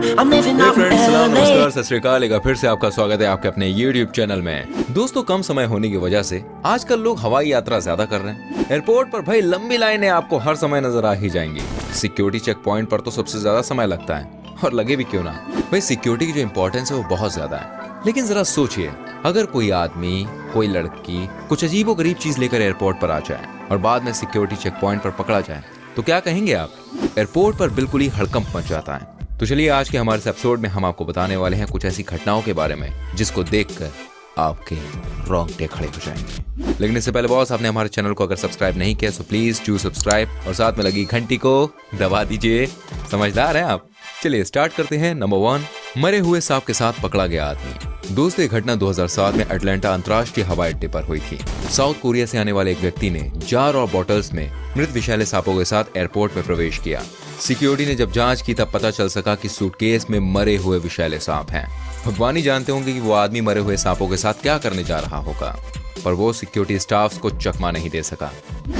I'm living hey out in friends, सलाम, LA. नमस्कार, सत श्री अकाल। एक बार फिर से आपका स्वागत है आपके अपने YouTube चैनल में। दोस्तों, कम समय होने की वजह से आजकल लोग हवाई यात्रा ज्यादा कर रहे हैं। एयरपोर्ट पर भाई लंबी लाइनें आपको हर समय नजर आ ही जाएंगी। सिक्योरिटी चेक पॉइंट पर तो सबसे ज्यादा समय लगता है, और लगे भी क्यों ना। भाई सिक्योरिटी की जो इम्पोर्टेंस है वो बहुत ज्यादा है। लेकिन जरा सोचिए, अगर कोई आदमी, कोई लड़की कुछ अजीबो गरीब चीज लेकर एयरपोर्ट पर आ जाए और बाद में सिक्योरिटी चेक पॉइंट पर पकड़ा जाए, तो क्या कहेंगे आप? एयरपोर्ट पर बिल्कुल ही हड़कंप मच जाता है। तो चलिए, आज के हमारे इस एपिसोड में हम आपको बताने वाले हैं कुछ ऐसी घटनाओं के बारे में जिसको देखकर आपके रोंगटे खड़े हो जाएंगे। लेकिन इससे पहले बॉस, आपने हमारे चैनल को अगर सब्सक्राइब नहीं किया तो प्लीज डू सब्सक्राइब और साथ में लगी घंटी को दबा दीजिए। समझदार हैं आप? चलिए स्टार्ट करते हैं। नंबर 1, मरे हुए सांप के साथ पकड़ा गया आदमी। दोस्तों, ये घटना 2007 में अटलांटा अंतर्राष्ट्रीय हवाई अड्डे पर हुई थी। साउथ कोरिया से आने वाले एक व्यक्ति ने जार और बॉटल्स में मृत विषैले सांपों के साथ एयरपोर्ट में प्रवेश किया। सिक्योरिटी ने जब जांच की तब पता चल सका कि सूटकेस में मरे हुए विषैले सांप हैं। भगवान ही जानते होंगे कि वो आदमी मरे हुए सांपों के साथ क्या करने जा रहा होगा, पर वो सिक्योरिटी स्टाफ को चकमा नहीं दे सका।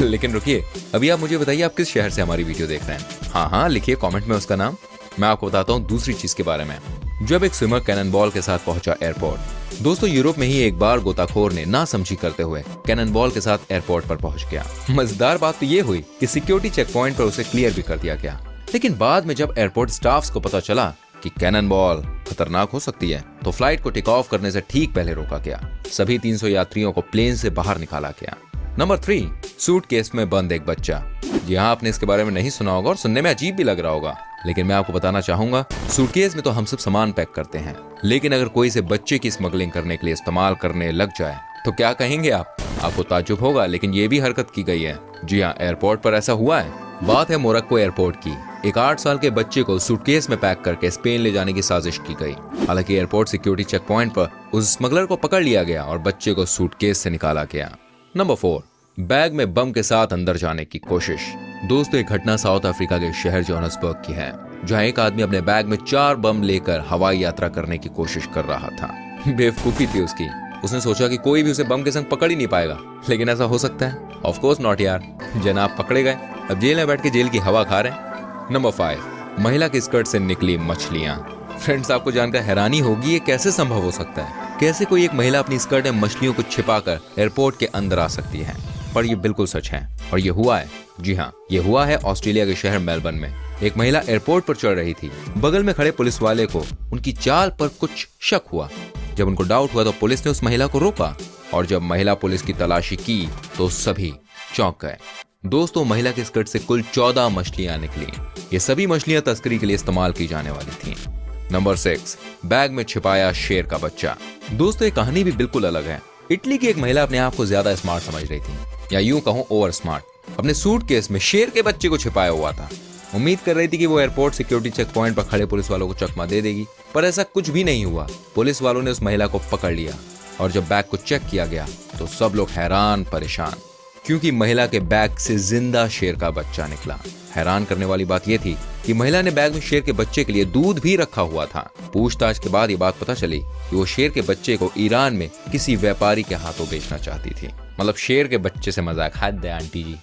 लेकिन रुकिए, अभी आप मुझे बताइए, आप किस शहर से हमारी वीडियो देख रहे हैं? हाँ, लिखिए कॉमेंट में उसका नाम। मैं आपको बताता हूँ दूसरी चीज के बारे में। जब एक स्विमर कैनन बॉल के साथ पहुंचा एयरपोर्ट। दोस्तों, यूरोप में ही एक बार गोताखोर ने ना समझी करते हुए कैनन बॉल के साथ एयरपोर्ट पर पहुंच गया। मजेदार बात तो ये हुई कि सिक्योरिटी चेक पॉइंट पर उसे क्लियर भी कर दिया गया। लेकिन बाद में जब एयरपोर्ट स्टाफ्स को पता चला कि कैनन बॉल खतरनाक हो सकती है, तो फ्लाइट को टेक ऑफ करने से ठीक पहले रोका गया। सभी 300 यात्रियों को प्लेन से बाहर निकाला गया। नंबर 3, सूटकेस में बंद एक बच्चा। जी हाँ, आपने इसके बारे में नहीं सुना होगा और सुनने में अजीब भी लग रहा होगा, लेकिन मैं आपको बताना चाहूंगा, सूटकेस में तो हम सब सामान पैक करते हैं, लेकिन अगर कोई से बच्चे की स्मगलिंग करने के लिए इस्तेमाल करने लग जाए तो क्या कहेंगे आप? आपको ताज्जुब होगा, लेकिन ये भी हरकत की गई है। जी हाँ, एयरपोर्ट पर ऐसा हुआ है। बात है मोरक्को एयरपोर्ट की। एक 8 साल के बच्चे को सूटकेस में पैक करके स्पेन ले जाने की साजिश की गई। हालांकि एयरपोर्ट सिक्योरिटी चेक पॉइंट पर उस स्मगलर को पकड़ लिया गया और बच्चे को सूटकेस से निकाला गया। नंबर 4, बैग में बम के साथ अंदर जाने की कोशिश। दोस्तों, एक घटना साउथ अफ्रीका के शहर जोहान्सबर्ग की है, जहां एक आदमी अपने बैग में 4 बम लेकर हवाई यात्रा करने की कोशिश कर रहा था। बेवकूफी थी उसकी। उसने सोचा कि कोई भी उसे बम के संग पकड़ ही नहीं पाएगा, लेकिन ऐसा हो सकता है? ऑफ कोर्स नॉट यार। जनाब पकड़े गए, अब जेल में बैठ के जेल की हवा खा रहे हैं। नंबर 5, महिला की स्कर्ट से निकली मछलियां। फ्रेंड्स, आपको जानकर हैरानी होगी, ये कैसे संभव हो सकता है? कैसे कोई एक महिला अपनी स्कर्ट में मछलियों को छिपाकर एयरपोर्ट के अंदर आ सकती है? पर ये बिल्कुल सच है और ये हुआ है। जी हाँ, ये हुआ है ऑस्ट्रेलिया के शहर मेलबर्न में। एक महिला एयरपोर्ट पर चढ़ रही थी। बगल में खड़े पुलिस वाले को उनकी चाल पर कुछ शक हुआ। जब उनको डाउट हुआ तो पुलिस ने उस महिला को रोका, और जब महिला पुलिस की तलाशी की तो सभी चौंक गए। दोस्तों, महिला के स्कर्ट से कुल 14 मछलियां निकली। ये सभी मछलियां तस्करी के लिए इस्तेमाल की जाने वाली थी। नंबर 6, बैग में छिपाया शेर का बच्चा। दोस्तों, ये कहानी भी बिल्कुल अलग है। इटली की एक महिला अपने आप को ज्यादा स्मार्ट समझ रही थी, या यूं कहूं ओवर स्मार्ट। अपने सूटकेस में शेर के बच्चे को छिपाया हुआ था। उम्मीद कर रही थी कि वो एयरपोर्ट सिक्योरिटी चेक पॉइंट पर खड़े पुलिस वालों को चकमा दे देगी, पर ऐसा कुछ भी नहीं हुआ। पुलिस वालों ने उस महिला को पकड़ लिया और जब बैग को चेक किया गया तो सब लोग हैरान परेशान, क्योंकि महिला के बैग से जिंदा शेर का बच्चा निकला। हैरान करने वाली बात यह थी कि महिला ने बैग में शेर के बच्चे के लिए दूध भी रखा हुआ था। पूछताछ के बाद ये बात पता चली कि वो शेर के बच्चे को ईरान में किसी व्यापारी के हाथों बेचना चाहती थी। मतलब शेर के बच्चे से मजाक, हद है आंटी जी।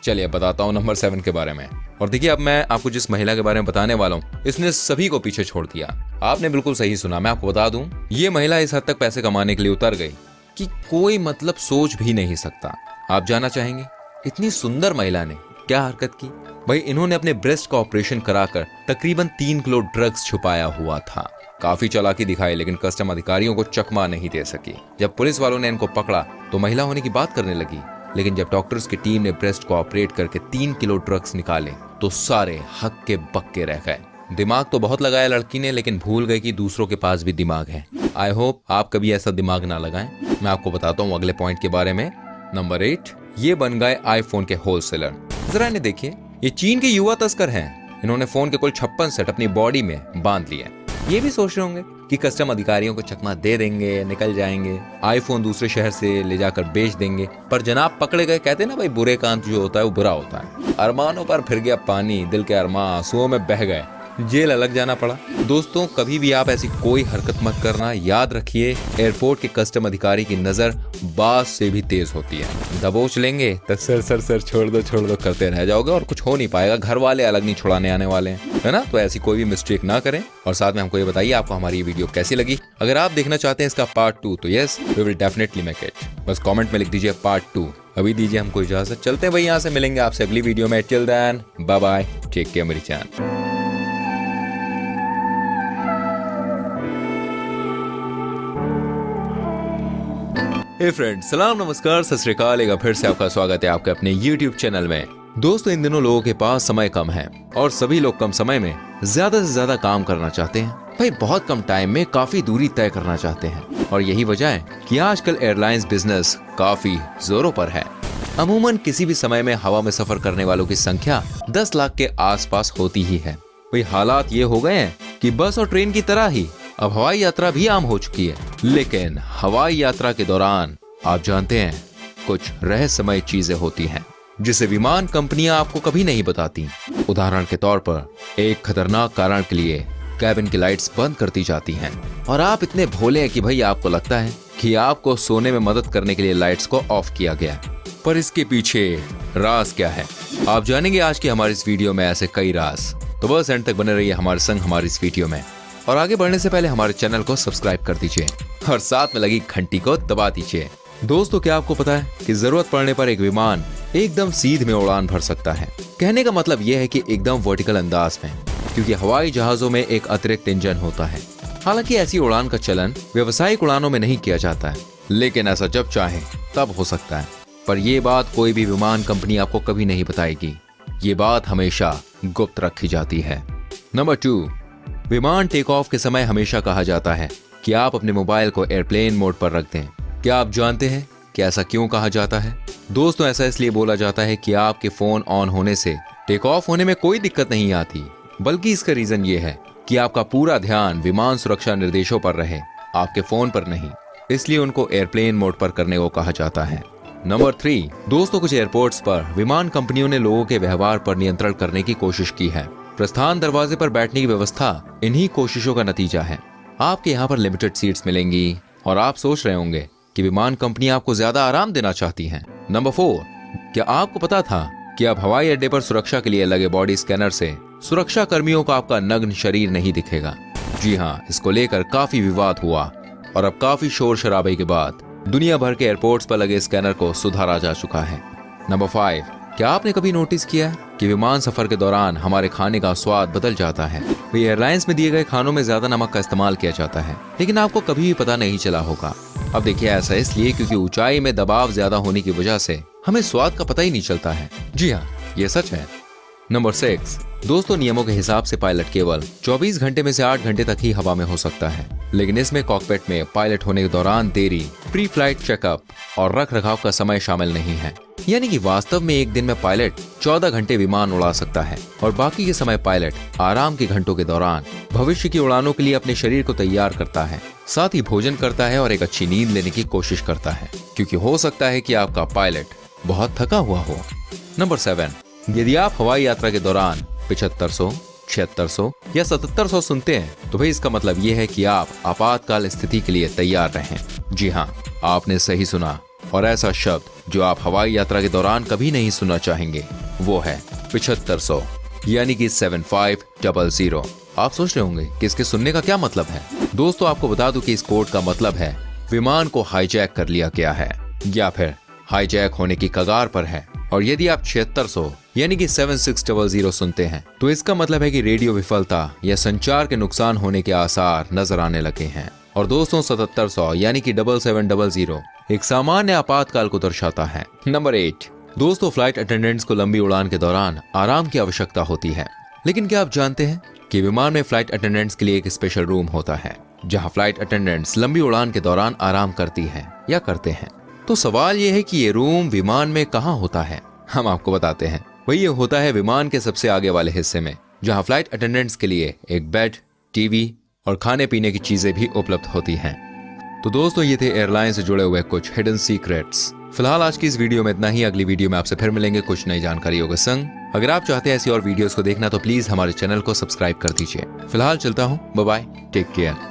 चलिए बताता हूँ नंबर 7 के बारे में। और देखिए, अब मैं आपको जिस महिला के बारे में बताने वाला हूँ, इसने सभी को पीछे छोड़ दिया। आपने बिल्कुल सही सुना। मैं आपको बता दूं, ये महिला इस हद तक पैसे कमाने के लिए उतर गई कि कोई मतलब सोच भी नहीं सकता। आप जानना चाहेंगे इतनी सुंदर महिला ने क्या हरकत की? भाई, इन्होंने अपने ब्रेस्ट का ऑपरेशन कराकर तकरीबन 3 किलो ड्रग्स छुपाया हुआ था। काफी चालाकी दिखाई, लेकिन कस्टम अधिकारियों को चकमा नहीं दे सकी। जब पुलिस वालों ने इनको पकड़ा तो महिला होने की बात करने लगी, लेकिन जब डॉक्टर्स की टीम ने ब्रेस्ट को ऑपरेट करके 3 किलो ड्रग्स निकाले तो सारे हक्के बक्के रह गए। दिमाग तो बहुत लगाया लड़की ने, लेकिन भूल गई कि दूसरों के पास भी दिमाग है। आई होप आप कभी ऐसा दिमाग ना लगाएं। मैं आपको बताता हूँ अगले पॉइंट के बारे में। नंबर 8, ये बन गए आईफोन के होलसेलर। जरा इन्हें देखिए, ये चीन के युवा तस्कर हैं। इन्होंने फोन के कुल 56 सेट अपनी बॉडी में बांध लिए। ये भी सोच रहे होंगे कि कस्टम अधिकारियों को चकमा दे देंगे, निकल जाएंगे, आईफोन दूसरे शहर से ले जाकर बेच देंगे, पर जनाब पकड़े गए। कहते ना भाई, बुरे कांत जो होता है वो बुरा होता है। अरमानों पर फिर गया पानी, दिल के अरमान आंसुओं में बह गए। जेल अलग जाना पड़ा। दोस्तों कभी भी आप ऐसी कोई हरकत मत करना। याद रखिए एयरपोर्ट के कस्टम अधिकारी की नजर बाज से भी तेज होती है। दबोच लेंगे तो सर सर सर छोड़ दो करते रह जाओगे और कुछ हो नहीं पाएगा। घर वाले अलग नहीं छुड़ाने आने वाले हैं, है ना। तो ऐसी कोई भी मिस्टेक ना करें। और साथ में हमको ये बताइए आपको हमारी ये वीडियो कैसी लगी। अगर आप देखना चाहते हैं इसका पार्ट 2 तो yes we will definitely make it. बस कमेंट में लिख दीजिए पार्ट 2। अभी दीजिए हमको इजाजत, चलते हैं भाई यहाँ से। मिलेंगे आपसे अगली वीडियो में। Till then bye bye, take care मेरी जान। हे फ्रेंड्स, सलाम नमस्कार सत श्री अकाल। एक फिर से आपका स्वागत है आपके अपने YouTube चैनल में। दोस्तों इन दिनों लोगों के पास समय कम है और सभी लोग कम समय में ज्यादा से ज्यादा काम करना चाहते हैं। भाई बहुत कम टाइम में काफी दूरी तय करना चाहते हैं और यही वजह है कि आजकल एयरलाइंस बिजनेस काफी जोरों पर है। अमूमन किसी भी समय में हवा में सफर करने वालों की संख्या 10 लाख के आसपास होती ही है। भाई हालात ये हो गए हैं कि बस और ट्रेन की तरह ही अब हवाई यात्रा भी आम हो चुकी है। लेकिन हवाई यात्रा के दौरान आप जानते हैं कुछ रहस्यमय चीजें होती हैं जिसे विमान कंपनियां आपको कभी नहीं बताती। उदाहरण के तौर पर एक खतरनाक कारण के लिए कैबिन की लाइट्स बंद कर दी जाती हैं और आप इतने भोले हैं कि भाई आपको लगता है कि आपको सोने में मदद करने के लिए लाइट्स को ऑफ किया गया। पर इसके पीछे राज क्या है आप जानेंगे आज की हमारी इस वीडियो में। ऐसे कई राज, तो बस एंड तक बने रहिए हमारे संग हमारी इस वीडियो में। और आगे बढ़ने से पहले हमारे चैनल को सब्सक्राइब कर दीजिए और साथ में लगी घंटी को दबा दीजिए। दोस्तों क्या आपको पता है कि जरूरत पड़ने पर एक विमान एकदम सीध में उड़ान भर सकता है। कहने का मतलब यह है कि एकदम वर्टिकल अंदाज में, क्योंकि हवाई जहाजों में एक अतिरिक्त इंजन होता है। हालांकि ऐसी उड़ान का चलन व्यवसायिक उड़ानों में नहीं किया जाता है, लेकिन ऐसा जब चाहे तब हो सकता है। पर यह बात कोई भी विमान कंपनी आपको कभी नहीं बताएगी। ये बात हमेशा गुप्त रखी जाती है। नंबर 2, विमान टेक ऑफ के समय हमेशा कहा जाता है कि आप अपने मोबाइल को एयरप्लेन मोड पर रख दें। क्या आप जानते हैं कि ऐसा क्यों कहा जाता है? दोस्तों ऐसा इसलिए बोला जाता है कि आपके फोन ऑन होने से टेक ऑफ होने में कोई दिक्कत नहीं आती, बल्कि इसका रीजन ये है कि आपका पूरा ध्यान विमान सुरक्षा निर्देशों पर रहे, आपके फोन पर नहीं। इसलिए उनको एयरप्लेन मोड पर करने को कहा जाता है। नंबर 3, दोस्तों कुछ एयरपोर्ट्स पर विमान कंपनियों ने लोगों के व्यवहार पर नियंत्रण करने की कोशिश की है। प्रस्थान दरवाजे पर बैठने की व्यवस्था इन्हीं कोशिशों का नतीजा है। आपके यहाँ पर लिमिटेड सीट्स मिलेंगी और आप सोच रहे होंगे कि विमान कंपनी आपको ज्यादा आराम देना चाहती हैं। नंबर 4, क्या आपको पता था कि अब हवाई अड्डे पर सुरक्षा के लिए लगे बॉडी स्कैनर से सुरक्षा कर्मियों को आपका नग्न शरीर नहीं दिखेगा? जी हाँ, इसको लेकर काफी विवाद हुआ और अब काफी शोर शराबे के बाद दुनिया भर के एयरपोर्ट्स पर लगे स्कैनर को सुधारा जा चुका है। नंबर 5, क्या आपने कभी नोटिस किया है कि विमान सफर के दौरान हमारे खाने का स्वाद बदल जाता है? भाई एयरलाइंस में दिए गए खानों में ज्यादा नमक का इस्तेमाल किया जाता है, लेकिन आपको कभी भी पता नहीं चला होगा। अब देखिए ऐसा इसलिए क्योंकि ऊंचाई में दबाव ज्यादा होने की वजह से हमें स्वाद का पता ही नहीं चलता है। जी हाँ, ये सच है। नंबर 6, दोस्तों नियमों के हिसाब से पायलट केवल 24 घंटे में से 8 घंटे तक ही हवा में हो सकता है, लेकिन इसमें कॉकपिट में पायलट होने के दौरान देरी, प्री फ्लाइट चेकअप और रख रखाव का समय शामिल नहीं है। यानी कि वास्तव में एक दिन में पायलट 14 घंटे विमान उड़ा सकता है और बाकी के समय पायलट आराम के घंटों के दौरान भविष्य की उड़ानों के लिए अपने शरीर को तैयार करता है, साथ ही भोजन करता है और एक अच्छी नींद लेने की कोशिश करता है, क्योंकि हो सकता है कि आपका पायलट बहुत थका हुआ हो। नंबर 7, यदि आप हवाई यात्रा के दौरान 7500, 7600 या 7700 सुनते हैं तो भाई इसका मतलब ये है कि आप आपातकाल स्थिति के लिए तैयार रहें। जी हाँ, आपने सही सुना। और ऐसा शब्द जो आप हवाई यात्रा के दौरान कभी नहीं सुनना चाहेंगे वो है 7500, यानी कि 7500। आप सोच रहे होंगे कि इसके सुनने का क्या मतलब है? दोस्तों आपको बता दूं कि इस कोड का मतलब है विमान को हाईजैक कर लिया गया है या फिर हाईजैक होने की कगार पर है। और यदि आप 7600 यानी कि 7600 सुनते हैं तो इसका मतलब है कि रेडियो विफलता या संचार के नुकसान होने के आसार नजर आने लगे हैं। और दोस्तों 7700 यानी कि 7700 एक सामान्य आपातकाल को दर्शाता है। नंबर 8, दोस्तों फ्लाइट अटेंडेंट्स को लंबी उड़ान के दौरान आराम की आवश्यकता होती है, लेकिन क्या आप जानते हैं कि विमान में फ्लाइट अटेंडेंट्स के लिए एक स्पेशल रूम होता है जहां फ्लाइट अटेंडेंट्स लंबी उड़ान के दौरान आराम करती हैं या करते हैं। तो सवाल यह है कि ये रूम विमान में कहाँ होता है? हम आपको बताते हैं। वही ये होता है विमान के सबसे आगे वाले हिस्से में, जहां फ्लाइट अटेंडेंट्स के लिए एक बेड, टीवी और खाने पीने की चीजें भी उपलब्ध होती हैं। तो दोस्तों ये थे एयरलाइन से जुड़े हुए कुछ हिडन सीक्रेट्स। फिलहाल आज की इस वीडियो में इतना ही। अगली वीडियो में आपसे फिर मिलेंगे कुछ नई जानकारियों के संग। अगर आप चाहते हैं ऐसी और वीडियोस को देखना तो प्लीज हमारे चैनल को सब्सक्राइब कर दीजिए। फिलहाल चलता हूँ, बाय बाय, टेक केयर।